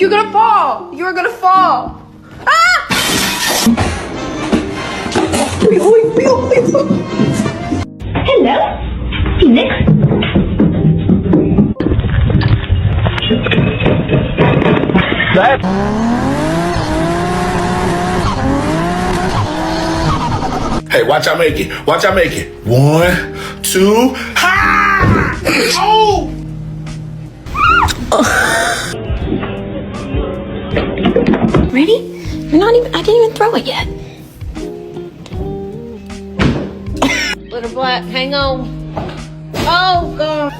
You're gonna fall. You're gonna fall. Ah! Hello, Phoenix. Hey, watch I make it. Watch I make it. 1, 2, ha! Oh! Ready? You're not even, I didn't even throw it yet. Little black, hang on. Oh, God.